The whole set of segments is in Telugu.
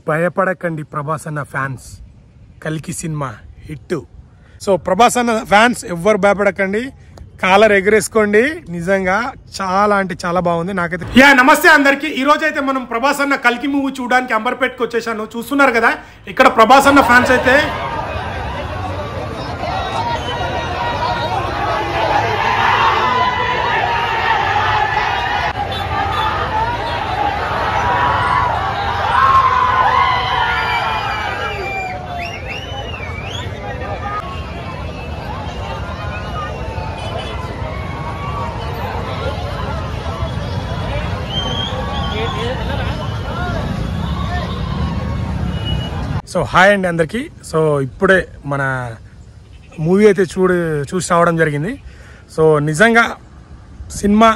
భయపడకండి ప్రభాస్ అన్న ఫ్యాన్స్, కల్కి సినిమా హిట్. సో ప్రభాస్ అన్న ఫ్యాన్స్ ఎవ్వరు భయపడకండి, కాలర్ ఎగరేసుకోండి. నిజంగా చాలా అంటే చాలా బాగుంది నాకైతే. నమస్తే అందరికి. ఈ రోజు అయితే మనం ప్రభాస్ అన్న కల్కి మూవీ చూడడానికి అంబర్పేటకి వచ్చేసాను. చూస్తున్నారు కదా ఇక్కడ ప్రభాస్ అన్న ఫ్యాన్స్ అయితే సో హాయ్ అండి అందరికీ. సో ఇప్పుడే మన మూవీ అయితే చూసి రావడం జరిగింది. సో నిజంగా సినిమా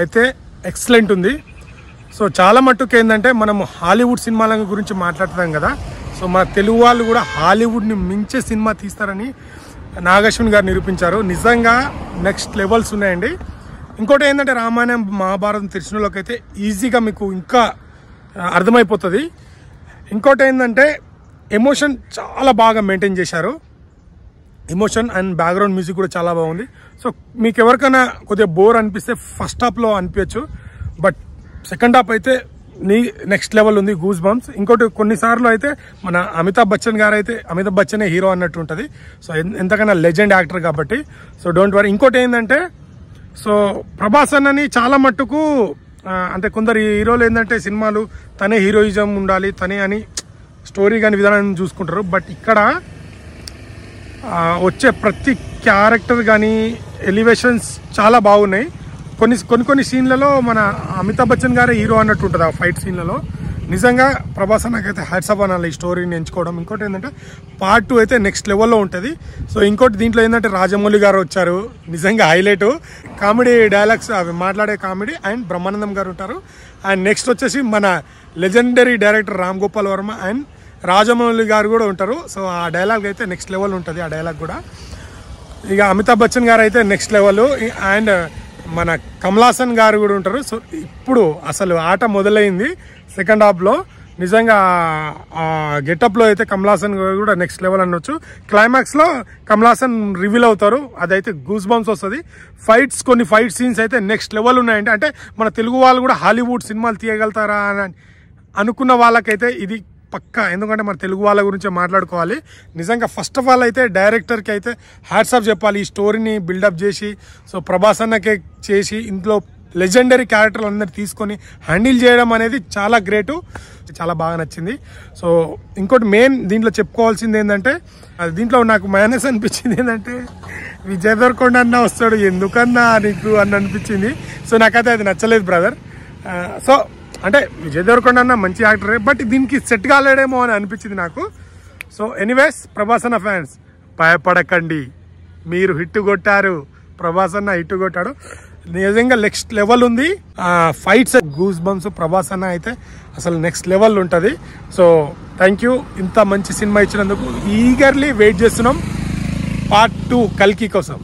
అయితే ఎక్సలెంట్ ఉంది. సో చాలా మట్టుకు ఏంటంటే మనం హాలీవుడ్ సినిమాల గురించి మాట్లాడుతున్నాం కదా. సో మన తెలుగు వాళ్ళు కూడా హాలీవుడ్ని మించే సినిమా తీస్తారని నాగశ్విన్ గారు నిరూపించారు. నిజంగా నెక్స్ట్ లెవెల్స్ ఉన్నాయండి. ఇంకోటి ఏంటంటే రామాయణం మహాభారతం తెలిసిన వాళ్ళకైతే ఈజీగా మీకు ఇంకా అర్థమైపోతుంది. ఇంకోటి ఏంటంటే ఎమోషన్ చాలా బాగా మెయింటైన్ చేశారు. ఎమోషన్ అండ్ బ్యాక్గ్రౌండ్ మ్యూజిక్ కూడా చాలా బాగుంది. సో మీకు ఎవరికైనా కొద్దిగా బోర్ అనిపిస్తే ఫస్ట్ హాఫ్లో అనిపించచ్చు, బట్ సెకండ్ హాఫ్ అయితే నెక్స్ట్ లెవెల్ ఉంది, గూస్ బంప్స్. ఇంకోటి కొన్నిసార్లు అయితే మన అమితాబ్ బచ్చన్ గారు అయితే అమితాబ్ బచ్చనే హీరో అన్నట్టు ఉంటుంది. సో ఎంతకన్నా లెజెండ్ యాక్టర్ కాబట్టి సో డోంట్ వరీ. ఇంకోటి ఏంటంటే సో ప్రభాస్ అన్నని చాలా మట్టుకు అంటే కొందరు హీరోలు ఏంటంటే సినిమాలు తనే హీరోయిజం ఉండాలి, తనే అని స్టోరీ కానీ విధానం చూసుకుంటారు. బట్ ఇక్కడ వచ్చే ప్రతి క్యారెక్టర్ కానీ ఎలివేషన్స్ చాలా బాగున్నాయి. కొన్ని సీన్లలో మన అమితాబ్ బచ్చన్ గారే హీరో అన్నట్టు ఉంటుంది ఆ ఫైట్ సీన్లలో. నిజంగా ప్రభాస్ నాకైతే హ్యాట్సాప్ అనాలి ఈ స్టోరీని ఎంచుకోవడం. ఇంకోటి ఏంటంటే పార్ట్ 2 అయితే నెక్స్ట్ లెవెల్లో ఉంటుంది. సో ఇంకోటి దీంట్లో ఏంటంటే రాజమౌళి గారు వచ్చారు, నిజంగా హైలైట్. కామెడీ డైలాగ్స్ అవి మాట్లాడే కామెడీ అండ్ బ్రహ్మానందం గారు ఉంటారు. అండ్ నెక్స్ట్ వచ్చేసి మన legendary director Ram Gopal Varma and Rajamouli గారు కూడా ఉంటారు. సో ఆ డైలాగ్ అయితే నెక్స్ట్ లెవెల్ ఉంటుంది. ఆ డైలాగ్ కూడా ఇక అమితాబ్ బచ్చన్ గారు అయితే నెక్స్ట్ లెవెల్ అండ్ మన కమల్ హాసన్ గారు కూడా ఉంటారు. సో ఇప్పుడు అసలు ఆట మొదలైంది సెకండ్ హాఫ్లో. నిజంగా ఆ గెటప్లో అయితే కమల్ హాసన్ కూడా నెక్స్ట్ లెవెల్ అనొచ్చు. క్లైమాక్స్లో కమల్ హాసన్ రివీల్ అవుతారు, అదైతే గూస్ బంప్స్ వస్తుంది. కొన్ని ఫైట్ సీన్స్ అయితే నెక్స్ట్ లెవెల్ ఉన్నాయండి. అంటే మన తెలుగు వాళ్ళు కూడా హాలీవుడ్ సినిమాలు తీయగలుగుతారా అని అనుకున్న వాళ్ళకైతే ఇది పక్కా. ఎందుకంటే మన తెలుగు వాళ్ళ గురించి మాట్లాడుకోవాలి. నిజంగా ఫస్ట్ ఆఫ్ ఆల్ అయితే డైరెక్టర్కి అయితే హ్యాట్సాప్ చెప్పాలి. ఈ స్టోరీని బిల్డప్ చేసి సో ప్రభాస్ అన్నకే చేసి ఇంట్లో లెజెండరీ క్యారెక్టర్లు అందరు తీసుకొని హ్యాండిల్ చేయడం అనేది చాలా గ్రేటు, చాలా బాగా నచ్చింది. సో ఇంకోటి మెయిన్ దీంట్లో చెప్పుకోవాల్సింది ఏంటంటే దీంట్లో నాకు మైనస్ అనిపించింది ఏంటంటే విజయ్ దేవరకొండ అన్న వస్తాడు ఎందుకన్నా నీకు అని అనిపించింది. సో నాకైతే అది నచ్చలేదు బ్రదర్. సో అంటే విజయ్ దేవరకొండ అన్న మంచి యాక్టరే, బట్ దీనికి సెట్ కాలేడేమో అని అనిపించింది నాకు. సో ఎనీవేస్ ప్రభాస్ అన్న ఫ్యాన్స్ భయపడకండి, మీరు హిట్ కొట్టారు, ప్రభాస్ అన్న హిట్ కొట్టాడు. నిజంగా నెక్స్ట్ లెవెల్ ఉంది. ఫైట్స్ గూస్ బంప్స్ ప్రభాస్ అన్న అయితే అసలు నెక్స్ట్ లెవెల్ ఉంటుంది. సో థ్యాంక్ యూ, ఇంత మంచి సినిమా ఇచ్చినందుకు. ఈగర్లీ వెయిట్ చేస్తున్నాం పార్ట్ 2 కల్కి కోసం.